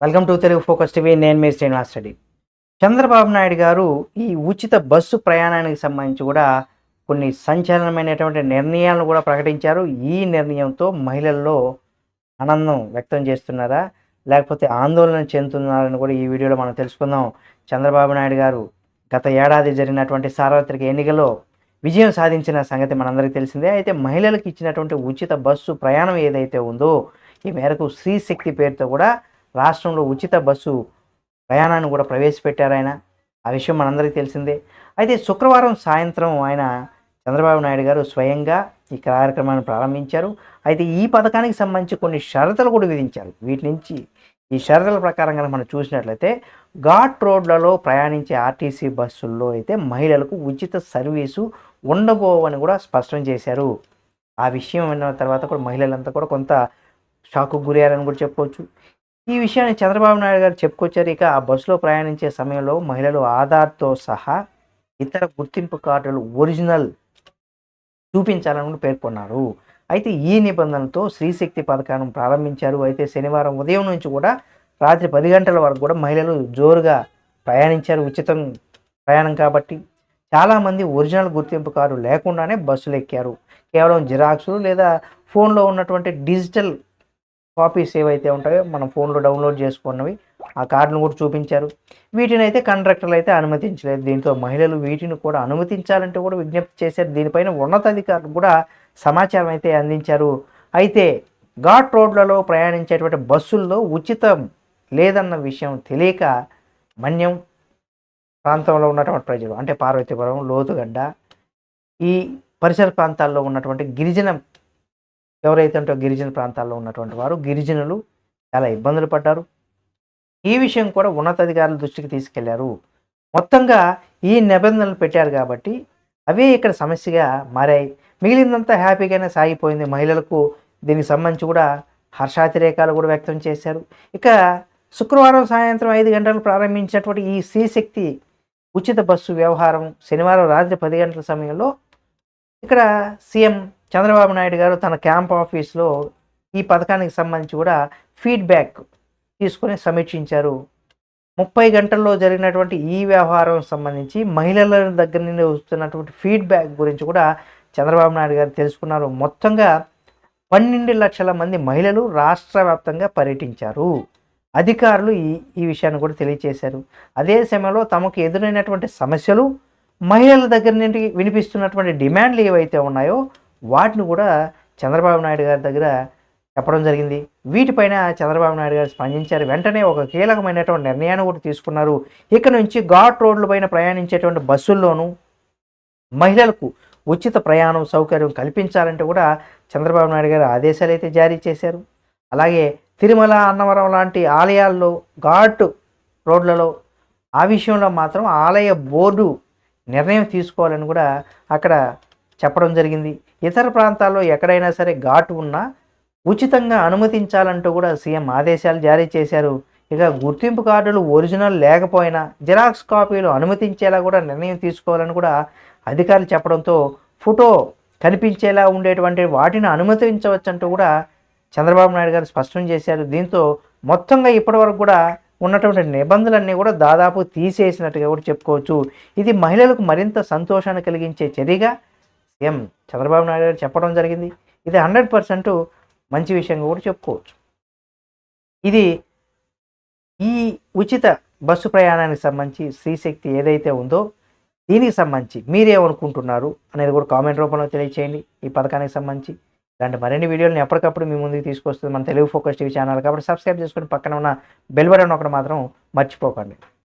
Welcome to Telugu focus TV. నేను మీ శ్రీనివాస్ రెడ్డి. చంద్రబాబు నాయుడు గారు ఈ ఉచిత బస్సు ప్రయాణానికి సంబంధించి కూడా కొన్ని సంచలనమైనటువంటి నిర్ణయాలను కూడా ప్రకటించారు. ఈ నిర్ణయంతో మహిళల్లో ఆనందం వ్యక్తం చేస్తున్నారా, లేకపోతే ఆందోళన చెందుతున్నారని కూడా ఈ వీడియోలో మనం తెలుసుకుందాం. చంద్రబాబు నాయుడు గారు గత ఏడాది జరిగినటువంటి సార్వత్రిక ఎన్నికల్లో విజయం సాధించిన సంగతి మనందరికీ తెలిసిందే. అయితే మహిళలకు ఇచ్చినటువంటి ఉచిత బస్సు ప్రయాణం ఏదైతే ఉందో, ఈ మేరకు స్త్రీ శక్తి పేరుతో కూడా రాష్ట్రంలో ఉచిత బస్సు ప్రయాణాన్ని కూడా ప్రవేశపెట్టారు ఆయన. ఆ విషయం మనందరికీ తెలిసిందే. అయితే శుక్రవారం సాయంత్రం ఆయన చంద్రబాబు నాయుడు గారు స్వయంగా ఈ కార్యక్రమాన్ని ప్రారంభించారు. అయితే ఈ పథకానికి సంబంధించి కొన్ని షరతులు కూడా విధించారు. వీటి నుంచి ఈ షరతుల ప్రకారం కనుక మనం చూసినట్లయితే ఘాట్ రోడ్లలో ప్రయాణించే ఆర్టీసీ బస్సుల్లో అయితే మహిళలకు ఉచిత సర్వీసు ఉండబోవని కూడా స్పష్టం చేశారు. ఆ విషయం విన్న తర్వాత కూడా మహిళలంతా కూడా కొంత షాక్కు గురయ్యారని కూడా చెప్పుకోవచ్చు. ఈ విషయాన్ని చంద్రబాబు నాయుడు గారు చెప్పుకొచ్చారు. ఇక ఆ బస్సులో ప్రయాణించే సమయంలో మహిళలు ఆధార్‌తో సహా ఇతర గుర్తింపు కార్డులు ఒరిజినల్ చూపించాలని కూడా పేర్కొన్నారు. అయితే ఈ నిబంధనలతో స్త్రీశక్తి పథకాన్ని ప్రారంభించారు. అయితే శనివారం ఉదయం నుంచి కూడా రాత్రి 10 గంటల వరకు కూడా మహిళలు జోరుగా ప్రయాణించారు. ఉచితం ప్రయాణం కాబట్టి చాలామంది ఒరిజినల్ గుర్తింపు కార్డు లేకుండానే బస్సులు ఎక్కారు. కేవలం జిరాక్సులు లేదా ఫోన్‌లో ఉన్నటువంటి డిజిటల్ కాపీస్ ఏవైతే ఉంటాయో మనం ఫోన్లో డౌన్లోడ్ చేసుకున్నవి ఆ కార్డును కూడా చూపించారు. వీటిని అయితే కండక్టర్లు అయితే అనుమతించలేదు. దీంతో మహిళలు వీటిని కూడా అనుమతించాలంటే కూడా విజ్ఞప్తి చేశారు. దీనిపైన ఉన్నతాధికారులు కూడా సమాచారం అయితే అందించారు. అయితే ఘాట్ రోడ్లలో ప్రయాణించేటువంటి బస్సుల్లో ఉచితం లేదన్న విషయం తెలియక మన్యం ప్రాంతంలో ఉన్నటువంటి ప్రజలు, అంటే పార్వతీపురం, లోతుగడ్డ, ఈ పరిసర ప్రాంతాల్లో ఉన్నటువంటి గిరిజన ఎవరైతే ఉంటారో గిరిజన ప్రాంతాల్లో ఉన్నటువంటి వారు గిరిజనులు చాలా ఇబ్బందులు పడ్డారు. ఈ విషయం కూడా ఉన్నతాధికారుల దృష్టికి తీసుకెళ్లారు. మొత్తంగా ఈ నిబంధనలు పెట్టారు కాబట్టి అవే ఇక్కడ సమస్యగా మారాయి. మిగిలిందంతా హ్యాపీగానే సాగిపోయింది. మహిళలకు దీనికి సంబంధించి కూడా హర్షాతిరేకాలు కూడా వ్యక్తం చేశారు. ఇక శుక్రవారం సాయంత్రం 5 గంటలకు ప్రారంభించినటువంటి ఈ శ్రీశక్తి ఉచిత బస్సు వ్యవహారం శనివారం రాత్రి 10 గంటల సమయంలో ఇక్కడ సీఎం చంద్రబాబు నాయుడు గారు తన క్యాంప్ ఆఫీస్లో ఈ పథకానికి సంబంధించి కూడా ఫీడ్బ్యాక్ తీసుకొని సమీక్షించారు. 30 గంటల్లో జరిగినటువంటి ఈ వ్యవహారం సంబంధించి మహిళల దగ్గర నుండి వస్తున్నటువంటి ఫీడ్బ్యాక్ గురించి కూడా చంద్రబాబు నాయుడు గారు తెలుసుకున్నారు. మొత్తంగా 12 లక్షల మంది మహిళలు రాష్ట్ర వ్యాప్తంగా పర్యటించారు. అధికారులు ఈ విషయాన్ని కూడా తెలియజేశారు. అదే సమయంలో తమకు ఎదురైనటువంటి సమస్యలు, మహిళల దగ్గర నుండి వినిపిస్తున్నటువంటి డిమాండ్లు ఏవైతే ఉన్నాయో వాటిని కూడా చంద్రబాబు నాయుడు గారి దగ్గర చెప్పడం జరిగింది. వీటిపైన చంద్రబాబు నాయుడు గారు స్పందించారు. వెంటనే ఒక కీలకమైనటువంటి నిర్ణయాన్ని కూడా తీసుకున్నారు. ఇక నుంచి ఘాట్ రోడ్ల పైన ప్రయాణించేటువంటి బస్సుల్లోనూ మహిళలకు ఉచిత ప్రయాణం సౌకర్యం కల్పించాలంటే కూడా చంద్రబాబు నాయుడు గారు ఆదేశాలు అయితే జారీ చేశారు. అలాగే తిరుమల, అన్నవరం లాంటి ఆలయాల్లో ఘాట్ రోడ్లలో ఆ విషయంలో మాత్రం ఆలయ బోర్డు నిర్ణయం తీసుకోవాలని కూడా అక్కడ చెప్పడం జరిగింది. ఇతర ప్రాంతాల్లో ఎక్కడైనా సరే ఘాటు ఉన్నా ఉచితంగా అనుమతించాలంటూ కూడా సీఎం ఆదేశాలు జారీ చేశారు. ఇక గుర్తింపు కార్డులు ఒరిజినల్ లేకపోయినా జిరాక్స్ కాపీలు అనుమతించేలా కూడా నిర్ణయం తీసుకోవాలని కూడా అధికారులు చెప్పడంతో ఫోటో కనిపించేలా ఉండేటువంటి వాటిని అనుమతించవచ్చంటూ కూడా చంద్రబాబు నాయుడు గారు స్పష్టం చేశారు. దీంతో మొత్తంగా ఇప్పటివరకు కూడా ఉన్నటువంటి నిబంధనలన్నీ కూడా దాదాపు తీసేసినట్టుగా కూడా చెప్పుకోవచ్చు. ఇది మహిళలకు మరింత సంతోషాన్ని కలిగించే చర్యగా సీఎం చంద్రబాబు నాయుడు గారు చెప్పడం జరిగింది. ఇది 100% మంచి విషయంగా కూడా చెప్పుకోవచ్చు. ఇది ఈ ఉచిత బస్సు ప్రయాణానికి సంబంధించి స్త్రీశక్తి ఏదైతే ఉందో దీనికి సంబంధించి మీరేమనుకుంటున్నారు అనేది కూడా కామెంట్ రూపంలో తెలియచేయండి. ఈ పథకానికి సంబంధించి ఇలాంటి మరిన్ని వీడియోలను ఎప్పటికప్పుడు మీ ముందుకు తీసుకొస్తుంది మన తెలుగు ఫోకస్ టీవీ ఛానల్. కాబట్టి సబ్స్క్రైబ్ చేసుకొని పక్కన ఉన్న బెల్ బటన్ ఒకటి మాత్రం మర్చిపోకండి.